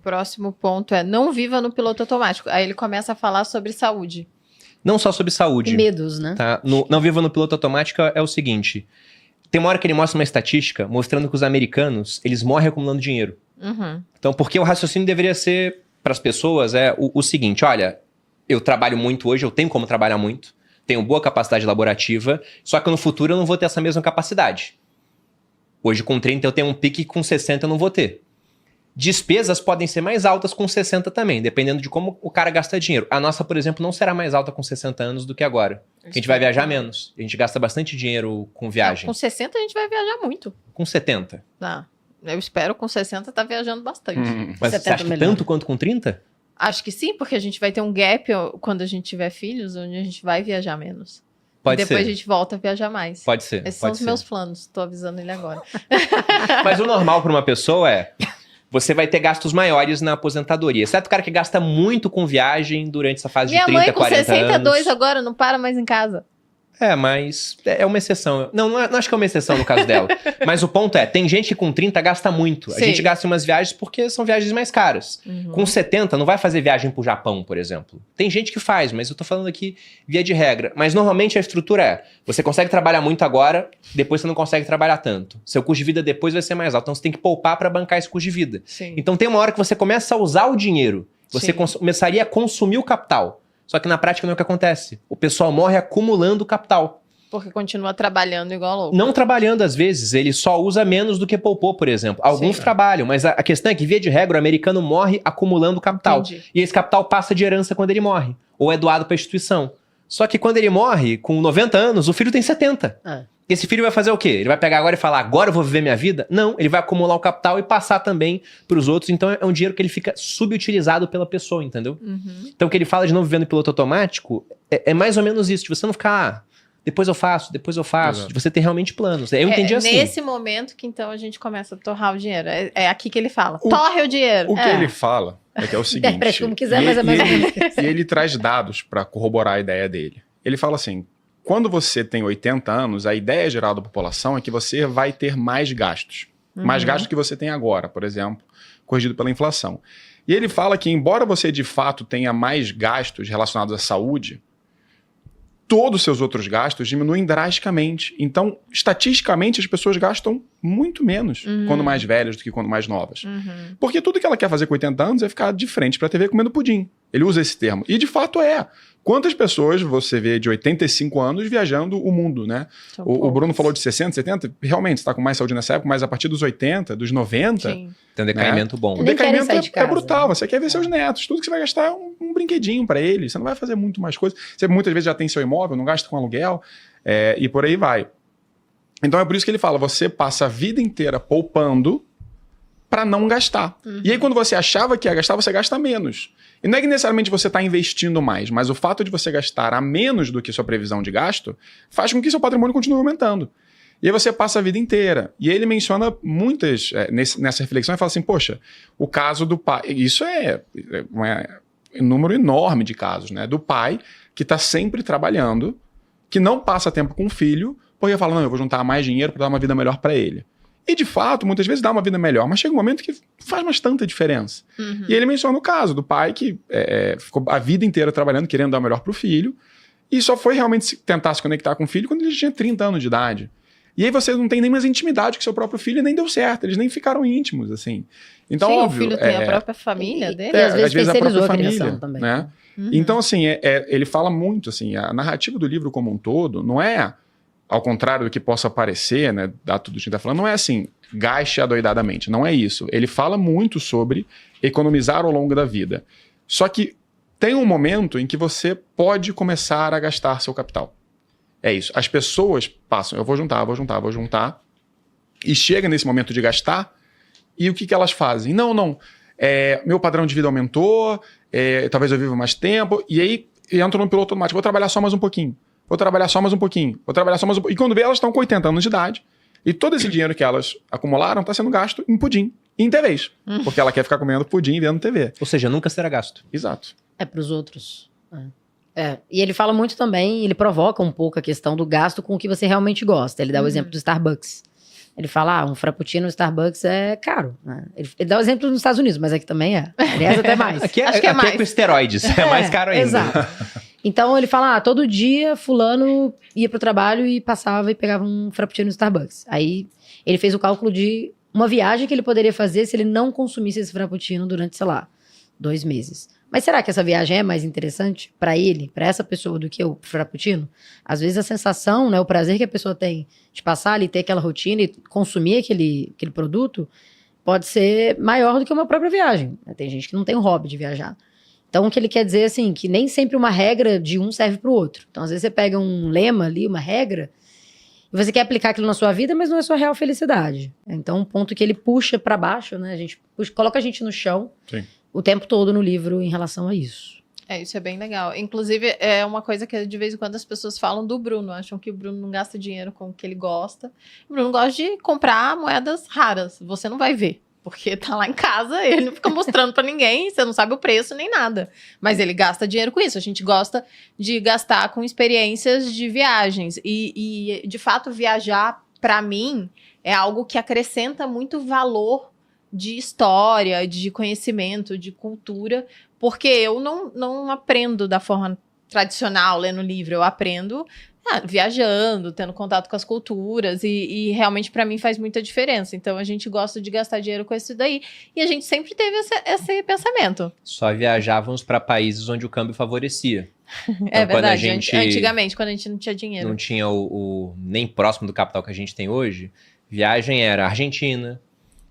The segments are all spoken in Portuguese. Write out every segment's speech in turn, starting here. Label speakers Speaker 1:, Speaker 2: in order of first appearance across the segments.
Speaker 1: próximo ponto é não viva no piloto automático. Aí ele começa a falar sobre saúde.
Speaker 2: Não só sobre saúde.
Speaker 3: E medos, né?
Speaker 2: Tá? Não viva no piloto automático é o seguinte. Tem uma hora que ele mostra uma estatística mostrando que os americanos, eles morrem acumulando dinheiro. Então, porque o raciocínio deveria ser, para as pessoas, o seguinte, olha, eu trabalho muito hoje, eu tenho como trabalhar muito, tenho boa capacidade laborativa, só que no futuro eu não vou ter essa mesma capacidade. Hoje com 30 eu tenho um pique, com 60 eu não vou ter. Despesas podem ser mais altas com 60 também, dependendo de como o cara gasta dinheiro. A nossa, por exemplo, não será mais alta com 60 anos do que agora. A gente vai viajar menos. A gente gasta bastante dinheiro com viagem.
Speaker 1: Com 60 a gente vai viajar muito.
Speaker 2: Com 70.
Speaker 1: Eu espero com 60 tá viajando bastante.
Speaker 2: Mas você acha que tanto quanto com 30?
Speaker 1: Acho que sim, porque a gente vai ter um gap quando a gente tiver filhos, onde a gente vai viajar menos.
Speaker 2: Pode
Speaker 1: e depois
Speaker 2: ser.
Speaker 1: a gente volta a viajar mais.
Speaker 2: Pode ser.
Speaker 1: Esses são os meus planos, tô avisando ele agora.
Speaker 2: Mas o normal para uma pessoa você vai ter gastos maiores na aposentadoria. Exceto o cara que gasta muito com viagem durante essa fase de 30, 40 anos.
Speaker 1: Minha mãe com 62 agora não para mais em casa.
Speaker 2: Mas é uma exceção. Não acho que é uma exceção no caso dela. Mas o ponto tem gente que com 30 gasta muito.
Speaker 1: Sim.
Speaker 2: A gente gasta em umas viagens porque são viagens mais caras. Com 70 não vai fazer viagem pro Japão, por exemplo. Tem gente que faz, mas eu tô falando aqui via de regra. Mas normalmente a estrutura você consegue trabalhar muito agora, depois você não consegue trabalhar tanto. Seu custo de vida depois vai ser mais alto. Então você tem que poupar para bancar esse custo de vida.
Speaker 1: Sim.
Speaker 2: Então tem uma hora que você começa a usar o dinheiro. Você
Speaker 1: Sim.
Speaker 2: começaria a consumir o capital. Só que na prática não é o que acontece. O pessoal morre acumulando capital.
Speaker 1: Porque continua trabalhando igual louco.
Speaker 2: Não trabalhando às vezes, ele só usa menos do que poupou, por exemplo. Alguns trabalham, mas a questão é que, via de regra, o americano morre acumulando capital.
Speaker 1: Entendi.
Speaker 2: E esse capital passa de herança quando ele morre. Ou é doado para a instituição. Só que quando ele morre, com 90 anos, o filho tem 70. Esse filho vai fazer o quê? Ele vai pegar agora e falar, agora eu vou viver minha vida? Não, ele vai acumular o capital e passar também para os outros. Então é um dinheiro que ele fica subutilizado pela pessoa, entendeu? Então o que ele fala de não viver no piloto automático é mais ou menos isso, de você não ficar... depois eu faço,
Speaker 4: Exato.
Speaker 2: de você ter realmente planos. Eu entendi assim.
Speaker 1: Nesse momento que então a gente começa a torrar o dinheiro. É aqui que ele fala. Torre o dinheiro.
Speaker 4: O que ele fala é o seguinte...
Speaker 3: Interprete como quiser, mas é mais ou menos.
Speaker 4: E ele traz dados para corroborar a ideia dele. Ele fala assim, quando você tem 80 anos, a ideia geral da população é que você vai ter mais gastos. Mais gastos que você tem agora, por exemplo, corrigido pela inflação. E ele fala que, embora você de fato tenha mais gastos relacionados à saúde, todos os seus outros gastos diminuem drasticamente. Então, estatisticamente, as pessoas gastam muito menos quando mais velhas do que quando mais novas. Porque tudo que ela quer fazer com 80 anos é ficar de frente para a TV comendo pudim. Ele usa esse termo. E, de fato, é. Quantas pessoas você vê de 85 anos viajando o mundo, né? O Bruno falou de 60, 70. Realmente, você está com mais saúde nessa época, mas a partir dos 80, dos 90...
Speaker 1: Sim.
Speaker 2: Tem um decaimento bom.
Speaker 4: O
Speaker 3: Nem querem
Speaker 4: decaimento
Speaker 3: sair de casa,
Speaker 4: brutal.
Speaker 3: né?
Speaker 4: Você quer ver seus netos. Tudo que você vai gastar é um brinquedinho para eles. Você não vai fazer muito mais coisa. Você muitas vezes já tem seu imóvel, não gasta com aluguel, e por aí vai. Então é por isso que ele fala, você passa a vida inteira poupando para não gastar. E aí quando você achava que ia gastar, você gasta menos. E não é que necessariamente você está investindo mais, mas o fato de você gastar a menos do que sua previsão de gasto faz com que seu patrimônio continue aumentando. E aí você passa a vida inteira. E ele menciona muitas, nessa reflexão, ele fala assim, poxa, o caso do pai, isso é um número enorme de casos, né? Do pai que está sempre trabalhando, que não passa tempo com o filho, porque fala, não, eu vou juntar mais dinheiro para dar uma vida melhor para ele. E de fato, muitas vezes dá uma vida melhor, mas chega um momento que faz mais tanta diferença. E ele menciona o caso do pai que ficou a vida inteira trabalhando, querendo dar o melhor para o filho, e só foi realmente tentar se conectar com o filho quando ele tinha 30 anos de idade. E aí você não tem nem mais intimidade com seu próprio filho e nem deu certo, eles nem ficaram íntimos, assim. Então,
Speaker 1: Sim,
Speaker 4: óbvio...
Speaker 1: o filho tem a própria família dele.
Speaker 3: E às vezes
Speaker 4: a
Speaker 3: terceirizou
Speaker 4: própria
Speaker 3: a criação
Speaker 4: família,
Speaker 3: também.
Speaker 4: né? Então, assim, ele fala muito, assim, a narrativa do livro como um todo não é, ao contrário do que possa parecer, né, da tudo que a gente está falando, não é assim, gaste adoidadamente, não é isso. Ele fala muito sobre economizar ao longo da vida. Só que tem um momento em que você pode começar a gastar seu capital. É isso. As pessoas passam, eu vou juntar, e chega nesse momento de gastar, e o que elas fazem? Não, meu padrão de vida aumentou, talvez eu viva mais tempo, e aí entro no piloto automático, vou trabalhar só mais um pouquinho, e quando vê, elas estão com 80 anos de idade, e todo esse dinheiro que elas acumularam está sendo gasto em pudim, em TVs, porque ela quer ficar comendo pudim e vendo TV.
Speaker 2: Ou seja, nunca será gasto.
Speaker 4: Exato.
Speaker 3: É para os outros. E ele fala muito também, ele provoca um pouco a questão do gasto com o que você realmente gosta. Ele dá o exemplo do Starbucks. Ele fala, um frappuccino no Starbucks é caro, né? Ele dá o exemplo nos Estados Unidos, mas aqui também é. Aliás, até mais.
Speaker 2: Aqui é,
Speaker 1: Acho que é
Speaker 2: aqui
Speaker 1: mais.
Speaker 2: é com esteroides, é mais caro ainda.
Speaker 3: Exato. Então ele fala, todo dia fulano ia pro trabalho e passava e pegava um frappuccino no Starbucks. Aí ele fez o cálculo de uma viagem que ele poderia fazer se ele não consumisse esse frappuccino durante, sei lá, 2 meses. Mas será que essa viagem é mais interessante para ele, para essa pessoa, do que o frappuccino? Às vezes a sensação, né, o prazer que a pessoa tem de passar ali, ter aquela rotina e consumir aquele produto, pode ser maior do que uma própria viagem. Tem gente que não tem o hobby de viajar. Então o que ele quer dizer, assim, que nem sempre uma regra de um serve para o outro. Então às vezes você pega um lema ali, uma regra, e você quer aplicar aquilo na sua vida, mas não é sua real felicidade. Então um ponto que ele puxa para baixo, né, coloca a gente no chão.
Speaker 4: Sim.
Speaker 3: O tempo todo no livro em relação a isso.
Speaker 1: Isso é bem legal. Inclusive, é uma coisa que de vez em quando as pessoas falam do Bruno. Acham que o Bruno não gasta dinheiro com o que ele gosta. O Bruno gosta de comprar moedas raras. Você não vai ver. Porque tá lá em casa, ele não fica mostrando pra ninguém, você não sabe o preço nem nada. Mas ele gasta dinheiro com isso. A gente gosta de gastar com experiências de viagens. E de fato, viajar, pra mim, é algo que acrescenta muito valor de história, de conhecimento, de cultura, porque eu não aprendo da forma tradicional, lendo livro, eu aprendo viajando, tendo contato com as culturas, e realmente para mim faz muita diferença. Então a gente gosta de gastar dinheiro com isso daí, e a gente sempre teve esse pensamento.
Speaker 2: Só viajávamos para países onde o câmbio favorecia.
Speaker 1: É
Speaker 2: então,
Speaker 1: verdade, antigamente, quando a gente não tinha dinheiro.
Speaker 2: Não tinha nem próximo do capital que a gente tem hoje, viagem era Argentina.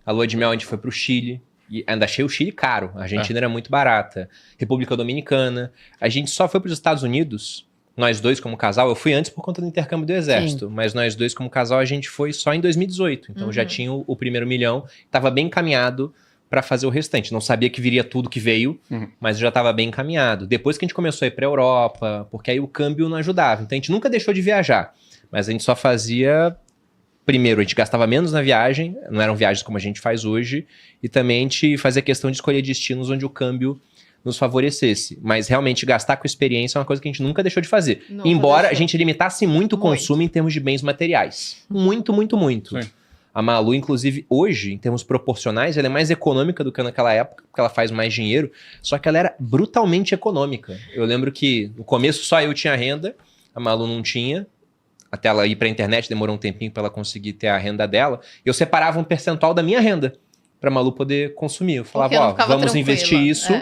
Speaker 2: A lua de mel a gente foi pro Chile, e ainda achei o Chile caro, a Argentina era muito barata. República Dominicana, a gente só foi pros Estados Unidos, nós dois como casal, eu fui antes por conta do intercâmbio do exército, mas nós dois como casal a gente foi só em 2018, então já tinha o primeiro milhão, tava bem encaminhado para fazer o restante, não sabia que viria tudo que veio, mas já tava bem encaminhado. Depois que a gente começou a ir pra Europa, porque aí o câmbio não ajudava, então a gente nunca deixou de viajar, mas a gente só fazia... Primeiro, a gente gastava menos na viagem, não eram viagens como a gente faz hoje, e também a gente fazia questão de escolher destinos onde o câmbio nos favorecesse. Mas realmente gastar com experiência é uma coisa que a gente nunca deixou de fazer. Embora a gente limitasse muito o consumo em termos de bens materiais. Muito, muito, muito. Sim. A Malu, inclusive, hoje, em termos proporcionais, ela é mais econômica do que naquela época, porque ela faz mais dinheiro, só que ela era brutalmente econômica. Eu lembro que no começo só eu tinha renda, a Malu não tinha. Até ela ir para a internet, demorou um tempinho para ela conseguir ter a renda dela. Eu separava um percentual da minha renda para a Malu poder consumir. Eu falava, vamos investir isso,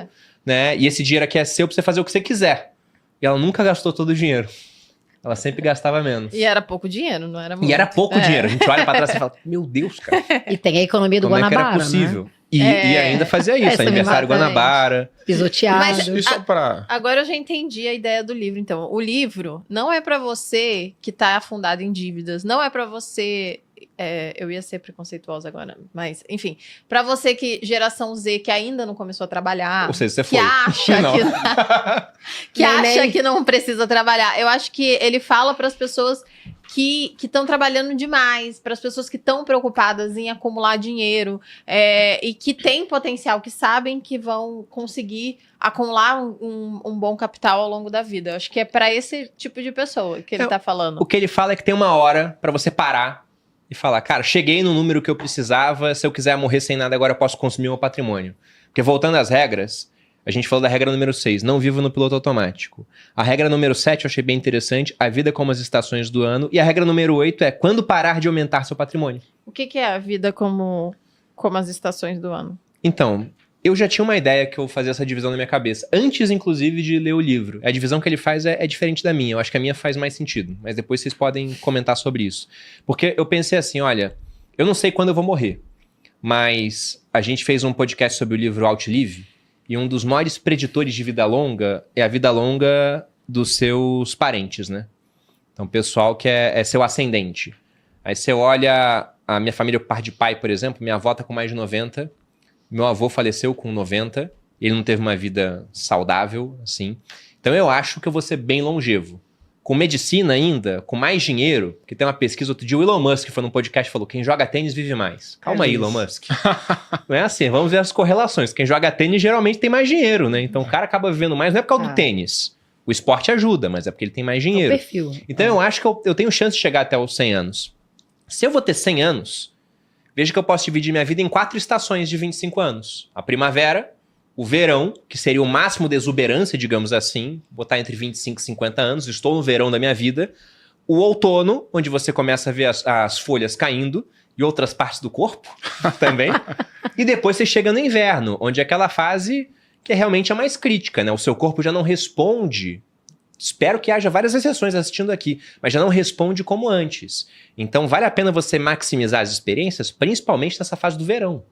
Speaker 2: né? E esse dinheiro aqui é seu para você fazer o que você quiser. E ela nunca gastou todo o dinheiro. Ela sempre gastava menos.
Speaker 1: E era pouco dinheiro, não era muito.
Speaker 2: E era pouco dinheiro. A gente olha para trás e fala, meu Deus, cara.
Speaker 3: E tem a economia do
Speaker 2: Como
Speaker 3: Guanabara,
Speaker 2: é que era possível?
Speaker 3: né?
Speaker 2: E ainda fazia isso, aniversário Guanabara.
Speaker 3: Pisoteado.
Speaker 1: Mas agora eu já entendi a ideia do livro, então. O livro não é pra você que tá afundado em dívidas, não é pra você... eu ia ser preconceituosa agora, mas enfim. Pra você que, geração Z, que ainda não começou a trabalhar...
Speaker 2: Ou seja, você
Speaker 1: que
Speaker 2: foi.
Speaker 1: acha que não precisa trabalhar. Eu acho que ele fala pras pessoas que estão trabalhando demais, para as pessoas que estão preocupadas em acumular dinheiro e que têm potencial, que sabem que vão conseguir acumular um bom capital ao longo da vida. Eu acho que é para esse tipo de pessoa que ele tá falando.
Speaker 2: O que ele fala é que tem uma hora para você parar e falar, cara, cheguei no número que eu precisava, se eu quiser morrer sem nada agora eu posso consumir meu patrimônio. Porque voltando às regras... A gente falou da regra número 6, não vivo no piloto automático. A regra número 7 eu achei bem interessante, a vida como as estações do ano. E a regra número 8 é quando parar de aumentar seu patrimônio.
Speaker 1: O que é a vida como as estações do ano?
Speaker 2: Então, eu já tinha uma ideia que eu fazia essa divisão na minha cabeça. Antes, inclusive, de ler o livro. A divisão que ele faz é diferente da minha. Eu acho que a minha faz mais sentido. Mas depois vocês podem comentar sobre isso. Porque eu pensei assim, olha, eu não sei quando eu vou morrer. Mas a gente fez um podcast sobre o livro Outlive. E um dos maiores preditores de vida longa é a vida longa dos seus parentes, né? Então, o pessoal que é seu ascendente. Aí você olha a minha família por parte de pai, por exemplo, minha avó tá com mais de 90, meu avô faleceu com 90, ele não teve uma vida saudável, assim. Então, eu acho que eu vou ser bem longevo. Com medicina ainda, com mais dinheiro, porque tem uma pesquisa, outro dia o Elon Musk foi num podcast e falou, quem joga tênis vive mais. Calma aí, Elon Musk. Não é assim, vamos ver as correlações. Quem joga tênis geralmente tem mais dinheiro, né? Então o cara acaba vivendo mais, não é por causa do tênis. O esporte ajuda, mas é porque ele tem mais dinheiro.
Speaker 3: É o perfil.
Speaker 2: Então eu acho que eu tenho chance de chegar até os 100 anos. Se eu vou ter 100 anos, veja que eu posso dividir minha vida em 4 estações de 25 anos. A primavera, o verão, que seria o máximo de exuberância, digamos assim, botar entre 25 e 50 anos, estou no verão da minha vida. O outono, onde você começa a ver as folhas caindo, e outras partes do corpo também. E depois você chega no inverno, onde é aquela fase que é realmente a mais crítica, né? O seu corpo já não responde. Espero que haja várias exceções assistindo aqui, mas já não responde como antes. Então vale a pena você maximizar as experiências, principalmente nessa fase do verão.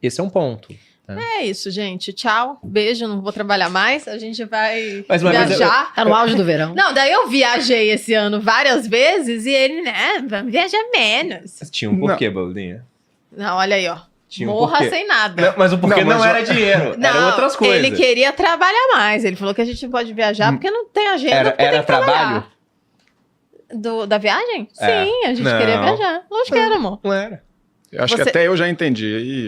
Speaker 2: Esse é um ponto.
Speaker 1: É isso, gente. Tchau. Beijo, não vou trabalhar mais. A gente vai
Speaker 2: Mas uma vez
Speaker 1: viajar.
Speaker 3: Tá no auge do verão.
Speaker 1: Não, daí eu viajei esse ano várias vezes e ele, né, vamos viajar menos.
Speaker 2: Tinha um porquê, Boldinha.
Speaker 1: Não, olha aí, ó.
Speaker 2: Tinha um
Speaker 1: Morra
Speaker 2: porquê.
Speaker 1: sem nada.
Speaker 2: Não, mas o porquê
Speaker 4: Não, mas
Speaker 2: não era dinheiro, eram outras coisas.
Speaker 1: Ele queria trabalhar mais. Ele falou que a gente pode viajar porque não tem agenda. porque
Speaker 2: Era
Speaker 1: tem que
Speaker 2: trabalho?
Speaker 1: trabalhar. Da viagem?
Speaker 2: É.
Speaker 1: Sim, a gente
Speaker 2: Não.
Speaker 1: queria viajar. Lógico que era, amor.
Speaker 2: Não era.
Speaker 4: Eu acho
Speaker 1: Você-
Speaker 4: que até eu já entendi.